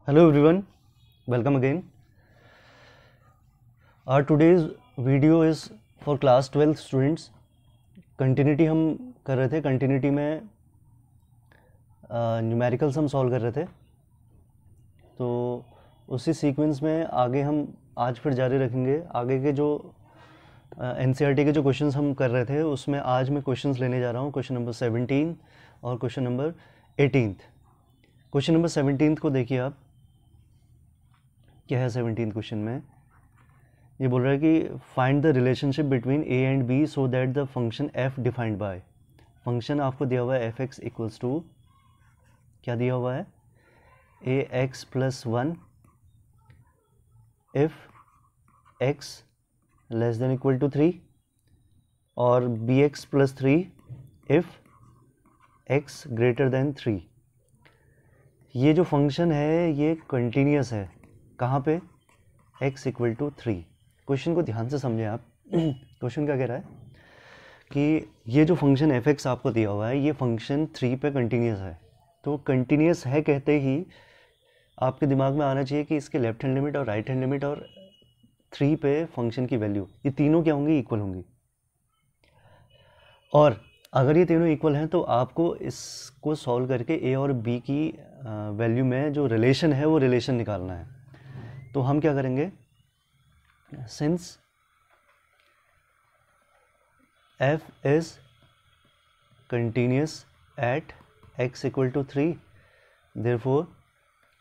Hello everyone, welcome again. Our today's video is for class 12 students. Continuity हम कर रहे थे. कंटिन्यूटी में न्यूमेरिकल्स हम सॉल्व कर रहे थे. तो उसी सीक्वेंस में आगे हम आज फिर जारी रखेंगे. आगे के जो एनसीईआरटी के जो क्वेश्चंस हम कर रहे थे उसमें आज मैं क्वेश्चंस लेने जा रहा हूँ. क्वेश्चन नंबर 17 और क्वेश्चन नंबर 18. क्वेश्चन नंबर 17 को देखिए आप. क्या है 17 क्वेश्चन में? ये बोल रहा है कि find the relationship between a and b so that the function f defined by. Function आपको दिया हुआ है एफ एक्स इक्वल्स टू, क्या दिया हुआ है, A X plus one if X less than equal to 3 और B X plus 3 if X greater than 3. ये जो फंक्शन है ये कंटिन्यूस है. कहाँ पे? x equal to 3. क्वेश्चन को ध्यान से समझें आप. क्वेश्चन क्या कह रहा है कि ये जो फंक्शन एफ एक्स आपको दिया हुआ है ये फंक्शन 3 पे कंटिन्यूस है. तो कंटिन्यूस है कहते ही आपके दिमाग में आना चाहिए कि इसके लेफ्ट हैंड लिमिट और राइट हैंड लिमिट और 3 पे फंक्शन की वैल्यू, ये तीनों क्या होंगी? इक्वल होंगी. और अगर ये तीनों इक्वल हैं तो आपको इसको सॉल्व करके ए और बी की वैल्यू में जो रिलेशन है वो रिलेशन निकालना है. तो हम क्या करेंगे, since f is continuous at x equal to 3 therefore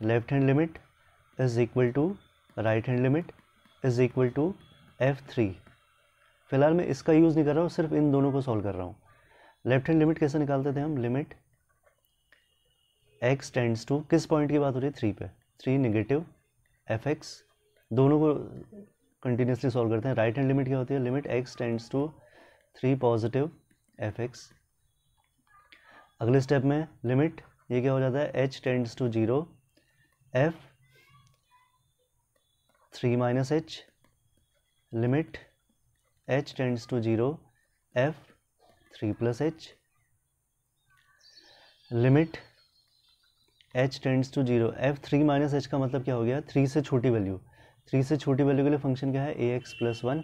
left hand limit is equal to right hand limit is equal to f3. फिलहाल मैं इसका यूज़ नहीं कर रहा हूँ, सिर्फ इन दोनों को सॉल्व कर रहा हूँ. लेफ्ट हैंड लिमिट कैसे निकालते थे हम? लिमिट x टेंड्स टू, किस पॉइंट की बात हो रही है? 3 पे. 3 नेगेटिव एफ एक्स, दोनों को कंटिन्यूसली सॉल्व करते हैं. राइट हैंड लिमिट क्या होती है? Limit x tends to 3 positive f x. अगले स्टेप में लिमिट ये क्या हो जाता है? h tends to 0 f 3 minus h. Limit h tends to 0 f 3 plus h. Limit h tends to 0 f 3 minus h का मतलब क्या हो गया? 3 से छोटी वैल्यू. 3 से छोटी वैल्यू के लिए फंक्शन क्या है? A X plus 1.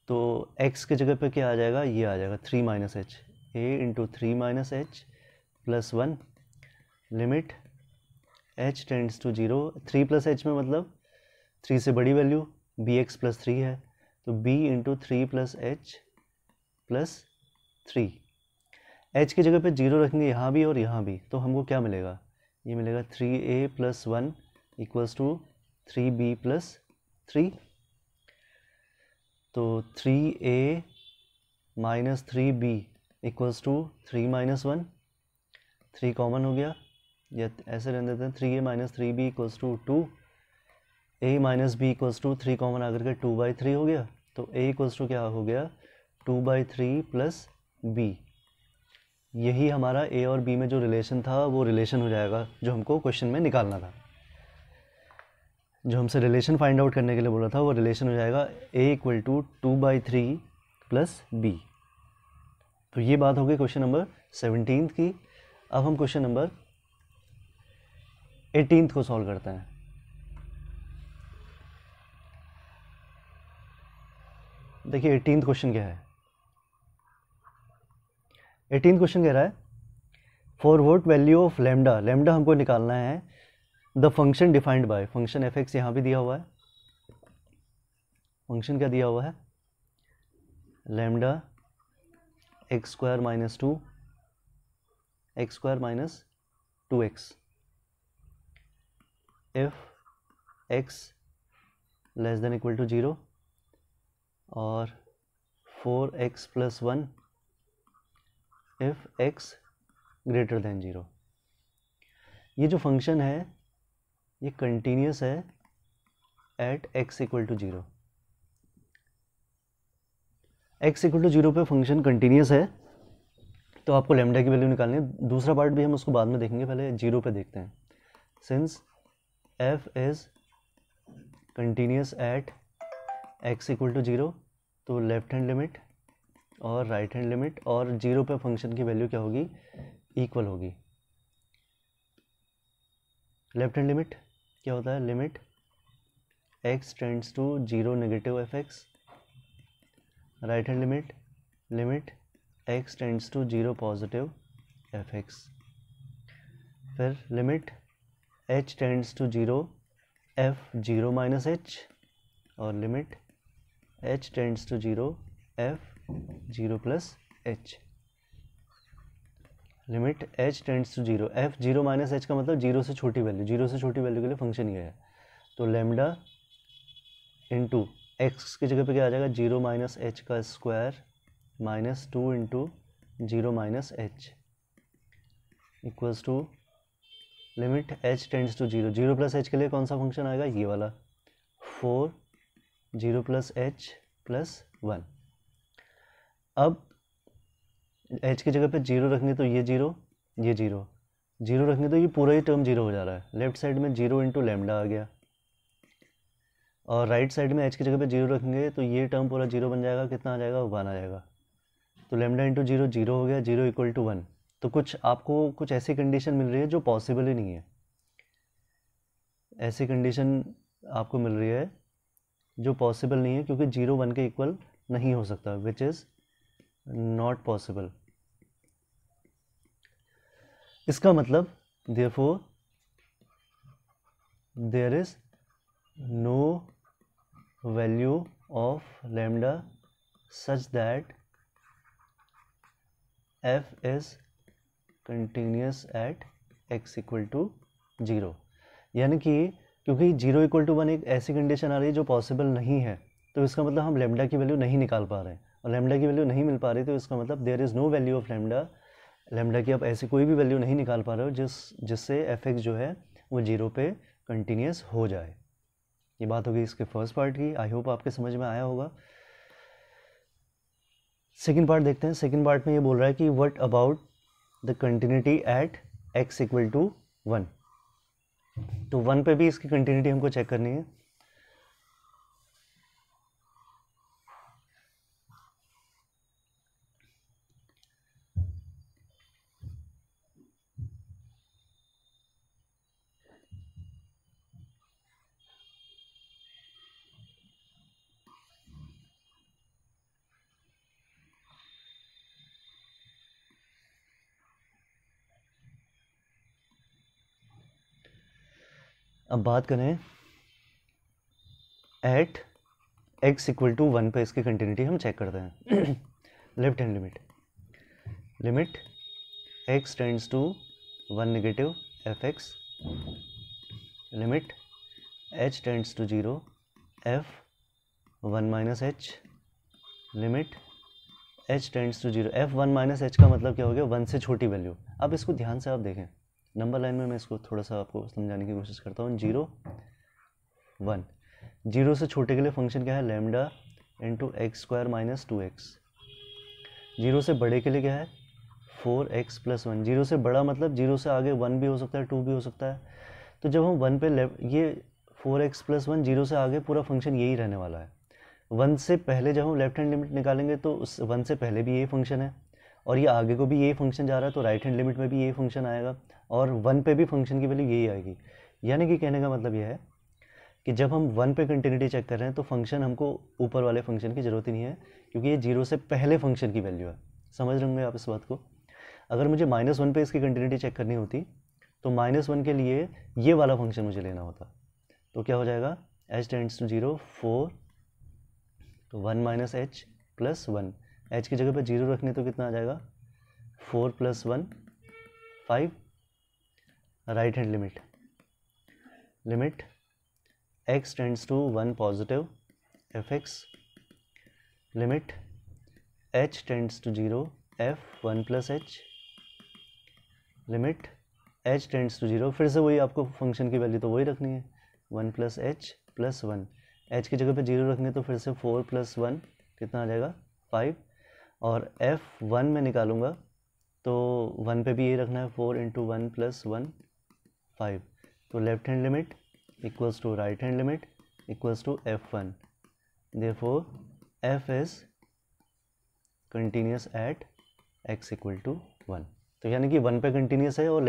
तो x के जगह पे क्या आ जाएगा? ये आ जाएगा 3 minus h. A into 3 minus h plus 1. Limit h tends to 0. 3 plus h में मतलब 3 से बड़ी वैल्यू बी एक्स प्लस 3 है. तो b into 3 plus H plus 3. h की जगह पे 0 रखेंगे यहाँ भी और यहाँ भी, तो हमको क्या मिलेगा? ये मिलेगा 3a plus 1 equals to 3b plus 3. तो 3a minus 3b equals to 3 minus 1. 3 common हो गया, या ऐसे रहने देते हैं. 3a minus 3b equals to 2. a minus b equals to 3 common आकर के 2/3 हो गया. तो a इक्वल्स टू क्या हो गया? 2/3 प्लस b. यही हमारा a और b में जो रिलेशन था वो रिलेशन हो जाएगा जो हमको क्वेश्चन में निकालना था. जो हमसे रिलेशन फाइंड आउट करने के लिए बोला था वो रिलेशन हो जाएगा a equal to 2/3 plus b. तो ये बात हो गई क्वेश्चन नंबर 17 की. अब हम क्वेश्चन नंबर 18 को सॉल्व करते हैं. देखिए 18 क्वेश्चन क्या है. 18 क्वेश्चन कह रहा है for what value of lambda. Lambda हमको निकालना है. The function defined by, function F x यहाँ भी दिया हुआ है. फंक्शन क्या दिया हुआ है? Lambda x square minus 2 x square minus 2x if x less than equal to 0 और 4x plus 1 if x greater than 0. ये जो फंक्शन है ये कंटिन्यूस है at x equal to 0. x equal to 0 पे फंक्शन कंटिन्यूस है तो आपको लैम्डा की वैल्यू निकालनी है. दूसरा पार्ट भी हम उसको बाद में देखेंगे, पहले 0 पे देखते हैं. Since f is continuous at x equal to 0 तो लेफ्ट हैंड लिमिट और राइट हैंड लिमिट और 0 पे फंक्शन की वैल्यू क्या होगी? इक्वल होगी. लेफ्ट हैंड लिमिट क्या होता है, limit x tends to 0 negative fx, right hand limit limit x tends to 0 positive fx, फिर limit h tends to 0 f 0 minus h, और limit h tends to 0 f 0 plus h, limit h tends to 0 f 0 minus h का मतलब 0 से छोटी value, 0 से छोटी value के लिए फंक्शन ये है। तो लैम्डा इंटू एक्स की जगह पे क्या आ जाएगा, 0 माइनस एच का square minus 2 into 0 minus h equals to limit h tends to 0, 0 plus h के लिए कौन सा फंक्शन आएगा, ये वाला 4 0 प्लस एच प्लस 1। अब h की जगह पे 0 रखेंगे तो ये 0 ये 0, 0 रखेंगे तो ये पूरा ही टर्म 0 हो जा रहा है। लेफ्ट साइड में 0 इंटू लैम्डा आ गया, और राइट साइड में h की जगह पे 0 रखेंगे तो ये टर्म पूरा 0 बन जाएगा, कितना आ जाएगा, 1 आ जाएगा। तो लैम्डा इंटू 0 0 हो गया, 0 इक्वल टू 1। तो कुछ आपको कुछ ऐसी कंडीशन मिल रही है जो पॉसिबल ही नहीं है, ऐसी कंडीशन आपको मिल रही है जो पॉसिबल नहीं है, क्योंकि 0 1 के इक्वल नहीं हो सकता, विच इज़ नॉट पॉसिबल। इसका मतलब therefore there is no value of lambda such that f is continuous at x equal to 0, यानी कि क्योंकि 0 इक्वल टू 1 एक ऐसी कंडीशन आ रही है जो पॉसिबल नहीं है, तो इसका मतलब हम लैम्डा की वैल्यू नहीं निकाल पा रहे हैं, और लैम्डा की वैल्यू नहीं मिल पा रही, तो इसका मतलब there is no value of lambda, lambda की आप ऐसी कोई भी वैल्यू नहीं निकाल पा रहे हो जिससे f(x) जो है वो 0 पे कंटिन्यूस हो जाए। ये बात होगी इसके फर्स्ट पार्ट की, आई होप आपके समझ में आया होगा। सेकेंड पार्ट देखते हैं। सेकेंड पार्ट में ये बोल रहा है कि what about the continuity at x equal to 1। तो 1 पे भी इसकी कंटिन्यूटी हमको चेक करनी है। अब बात करें एट x इक्वल टू 1 पे इसकी कंटिन्यूटी हम चेक करते हैं। Left hand limit limit x tends to 1 negative fx, limit h tends to 0 f 1 minus h, limit h tends to 0 f 1 minus h का मतलब क्या हो गया, 1 से छोटी वैल्यू। अब इसको ध्यान से आप देखें, नंबर लाइन में मैं इसको थोड़ा सा आपको समझाने की कोशिश करता हूँ। 0 1, 0 से छोटे के लिए फंक्शन क्या है, lambda into x square minus 2x। 0 से बड़े के लिए क्या है, 4x प्लस 1। 0 से बड़ा मतलब 0 से आगे 1 भी हो सकता है, 2 भी हो सकता है। तो जब हम 1 पे ये 4x प्लस 1, 0 से आगे पूरा फंक्शन यही रहने वाला है। 1 से पहले जब हम लेफ्ट हैंड लिमिट निकालेंगे तो उस 1 से पहले भी यही फंक्शन है, और ये आगे को भी यही फंक्शन जा रहा है, तो राइट हैंड लिमिट में भी यही फंक्शन आएगा, और 1 पे भी फंक्शन की वैल्यू यही आएगी। यानी कि कहने का मतलब यह है कि जब हम 1 पे कंटिन्यूटी चेक कर रहे हैं तो फंक्शन हमको ऊपर वाले फंक्शन की ज़रूरत ही नहीं है, क्योंकि ये 0 से पहले फंक्शन की वैल्यू है। समझ रहे होंगे आप इस बात को। अगर मुझे -1 पे इसकी कंटिन्यूटी चेक करनी होती तो -1 के लिए ये वाला फंक्शन मुझे लेना होता। तो क्या हो जाएगा, h टेंड्स टू 0 4, तो 1 माइनस एच प्लस 1, h की जगह पे 0 रखने तो कितना आ जाएगा, 4 plus 1 5। Right hand limit limit x tends to 1 positive fx, limit h tends to 0 f 1 plus h, limit h tends to 0, फिर से वही आपको फंक्शन की वैल्यू तो वही रखनी है, 1 प्लस h प्लस 1। h की जगह पे 0 रखने तो फिर से 4 प्लस 1 कितना आ जाएगा, 5। और f1 में निकालूंगा तो 1 पे भी यही रखना है, 4 इंटू 1 प्लस 1 5। तो left hand limit equals to right hand limit equals to f1, therefore f is continuous at x equal to 1। तो यानी कि 1 पे कंटिन्यूस है और